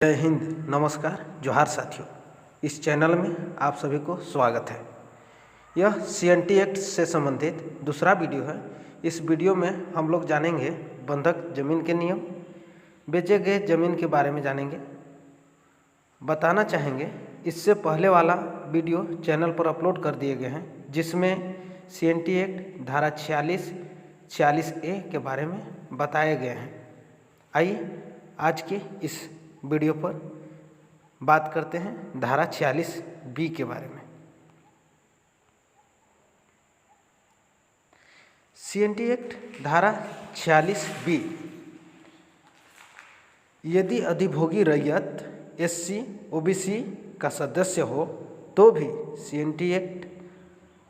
जय हिंद, नमस्कार, जोहार साथियों। इस चैनल में आप सभी को स्वागत है। यह CNT एक्ट से संबंधित दूसरा वीडियो है। इस वीडियो में हम लोग जानेंगे बंधक जमीन के नियम, बेचे गए जमीन के बारे में जानेंगे। बताना चाहेंगे इससे पहले वाला वीडियो चैनल पर अपलोड कर दिए गए हैं, जिसमें CNT एक्ट धारा 46A के बारे में बताए गए हैं। आइए आज के इस वीडियो पर बात करते हैं धारा 46B के बारे में। CNT एक्ट धारा 46B, यदि अधिभोगी रैयत SC OBC का सदस्य हो तो भी CNT एक्ट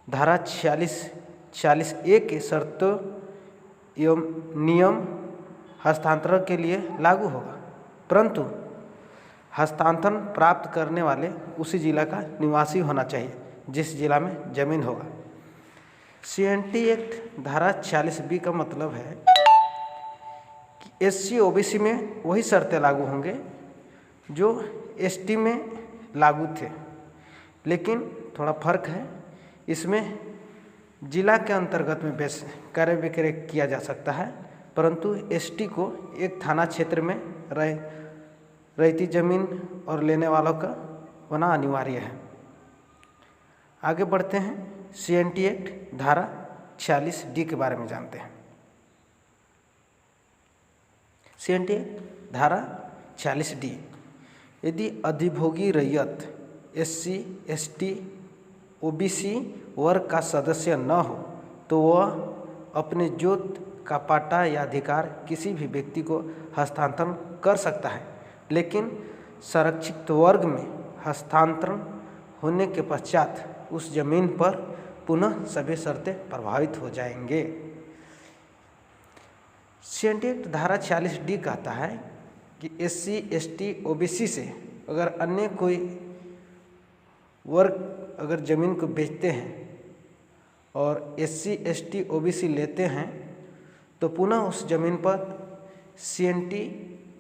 धारा 46A के शर्तों एवं नियम हस्तांतरण के लिए लागू होगा, परंतु हस्तांतरण प्राप्त करने वाले उसी जिला का निवासी होना चाहिए जिस जिला में जमीन होगा। CNT एक्ट धारा 46B का मतलब है कि SC OBC में वही शर्तें लागू होंगे जो ST में लागू थे, लेकिन थोड़ा फर्क है। इसमें जिला के अंतर्गत में क्रय विक्रय किया जा सकता है, परंतु ST को एक थाना क्षेत्र में रहती जमीन और लेने वालों का होना अनिवार्य है। आगे बढ़ते हैं, CNT एक्ट धारा 46D के बारे में जानते हैं। CNT एक्ट धारा 46D, यदि अधिभोगी रैयत SC ST OBC वर्ग का सदस्य न हो तो वह अपने जोत का पाटा या अधिकार किसी भी व्यक्ति को हस्तांतरण कर सकता है, लेकिन संरक्षित वर्ग में हस्तांतरण होने के पश्चात उस जमीन पर पुनः सभी शर्तें प्रभावित हो जाएंगे। CNT एक्ट धारा 46D कहता है कि SC ST OBC से अगर अन्य कोई वर्ग अगर जमीन को बेचते हैं और SC ST OBC लेते हैं तो पुनः उस जमीन पर CNT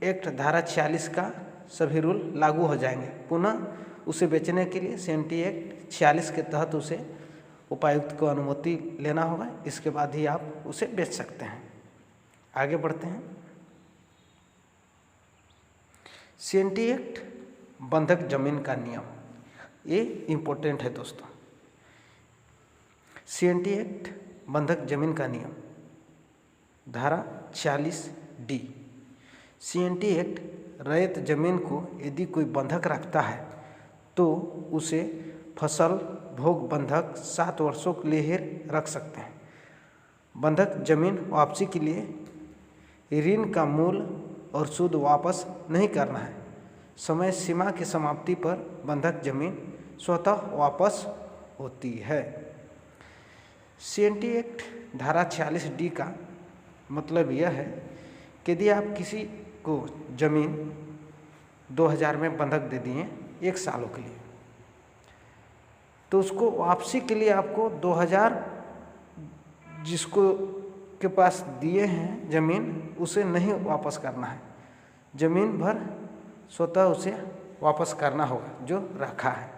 एक्ट धारा 46 का सभी रूल लागू हो जाएंगे। पुनः उसे बेचने के लिए CNT एक्ट 46 के तहत उसे उपायुक्त को अनुमति लेना होगा, इसके बाद ही आप उसे बेच सकते हैं। आगे बढ़ते हैं, CNT एक्ट बंधक जमीन का नियम, ये इम्पोर्टेंट है दोस्तों। CNT एक्ट बंधक जमीन का नियम धारा 46D, CNT एक्ट रैयत जमीन को यदि कोई बंधक रखता है तो उसे फसल भोग बंधक 7 वर्षों के लिए ही रख सकते हैं। बंधक जमीन वापसी के लिए ऋण का मूल और सूद वापस नहीं करना है। समय सीमा की समाप्ति पर बंधक जमीन स्वतः वापस होती है। CNT एक्ट धारा 46D का मतलब यह है कि यदि आप किसी को जमीन 2000 में बंधक दे दिए 1 सालों के लिए, तो उसको वापसी के लिए आपको 2000 जिसको के पास दिए हैं जमीन, उसे नहीं वापस करना है। जमीन भर स्वतः उसे वापस करना होगा जो रखा है।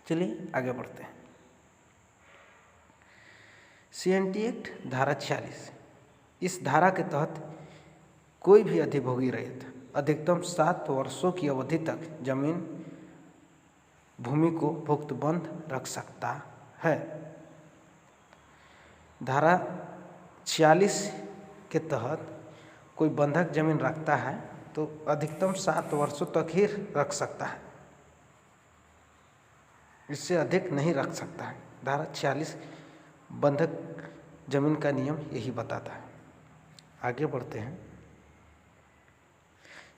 चलिए आगे बढ़ते हैं। CNT एक्ट धारा 46, इस धारा के तहत कोई भी अधिभोगी रैयत अधिकतम 7 वर्षों की अवधि तक जमीन भूमि को भुक्तबंध रख सकता है। धारा 46 के तहत कोई बंधक जमीन रखता है तो अधिकतम 7 वर्षों तक ही रख सकता है, इससे अधिक नहीं रख सकता है। धारा 46 बंधक जमीन का नियम यही बताता है। आगे बढ़ते हैं,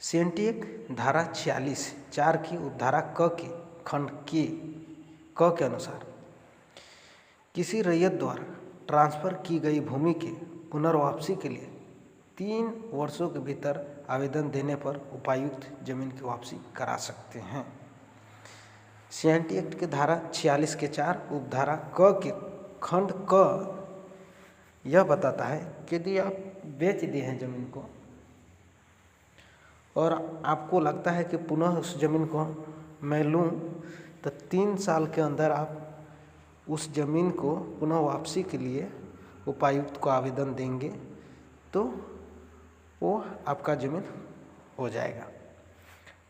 CNT एक्ट धारा 46(4) की उपधारा क के खंड क के अनुसार किसी रैयत द्वारा ट्रांसफर की गई भूमि के पुनर्वापसी के लिए 3 वर्षों के भीतर आवेदन देने पर उपायुक्त जमीन की वापसी करा सकते हैं। CNT एक्ट के धारा 46 के 4 उपधारा क के खंड क यह बताता है कि यदि आप बेच दिए हैं जमीन को और आपको लगता है कि पुनः उस ज़मीन को मैं लूँ, तो 3 साल के अंदर आप उस ज़मीन को पुनः वापसी के लिए उपायुक्त को आवेदन देंगे तो वो आपका ज़मीन हो जाएगा।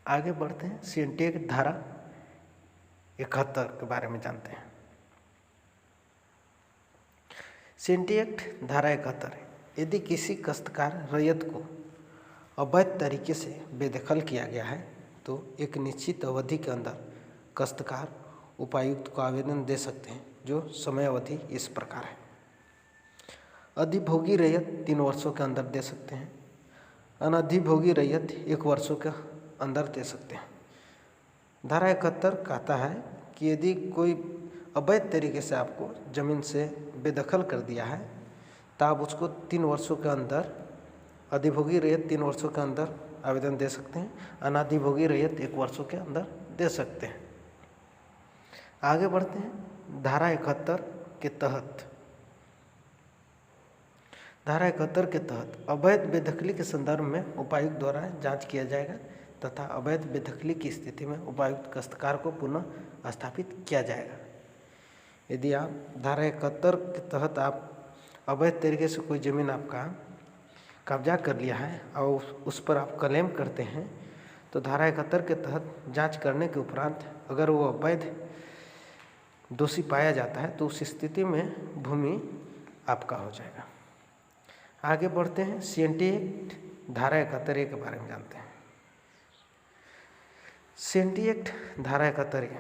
आगे बढ़ते हैं, CNT एक्ट धारा 71 के बारे में जानते हैं। CNT एक्ट धारा 71, यदि किसी काश्तकार रैयत को अवैध तरीके से बेदखल किया गया है तो एक निश्चित अवधि के अंदर काश्तकार उपायुक्त को आवेदन दे सकते हैं, जो समय अवधि इस प्रकार है। अधिभोगी रैयत 3 वर्षों के अंदर दे सकते हैं, अनधिभोगी रैयत 1 वर्षों के अंदर दे सकते हैं। धारा 71 कहता है कि यदि कोई अवैध तरीके से आपको ज़मीन से बेदखल कर दिया है तो आप उसको 3 वर्षों के अंदर, अधिभोगी रैयत 3 वर्षों के अंदर आवेदन दे सकते हैं, अनाधिभोगी रैयत 1 वर्षों के अंदर दे सकते हैं। आगे बढ़ते हैं, धारा 71 के तहत, धारा 71 के तहत अवैध बेदखली के संदर्भ में उपायुक्त द्वारा जांच किया जाएगा तथा अवैध बेदखली की स्थिति में उपायुक्त काश्तकार को पुनः स्थापित किया जाएगा। यदि आप धारा 71 के तहत आप अवैध तरीके से कोई ज़मीन आपका कब्जा कर लिया है और उस पर आप क्लेम करते हैं तो धारा 71 के तहत जांच करने के उपरांत अगर वो अवैध दोषी पाया जाता है तो उस स्थिति में भूमि आपका हो जाएगा। आगे बढ़ते हैं, CNT एक्ट धारा 71 के बारे में जानते हैं। CNT एक्ट धारा 71,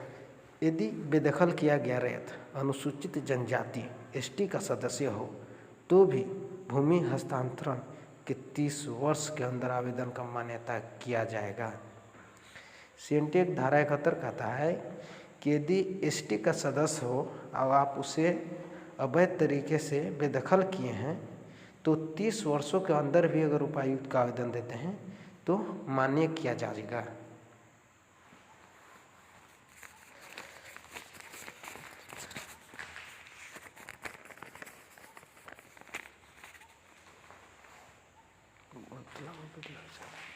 यदि बेदखल किया गया रैयत अनुसूचित जनजाति ST का सदस्य हो तो भी भूमि हस्तांतरण के 30 वर्ष के अंदर आवेदन का मान्यता किया जाएगा। CNT एक्ट धारा 71 कहता है कि यदि ST का सदस्य हो और आप उसे अवैध तरीके से बेदखल किए हैं तो 30 वर्षों के अंदर भी अगर उपायुक्त का आवेदन देते हैं तो मान्य किया जाएगा। बहुत लंबा वीडियो है।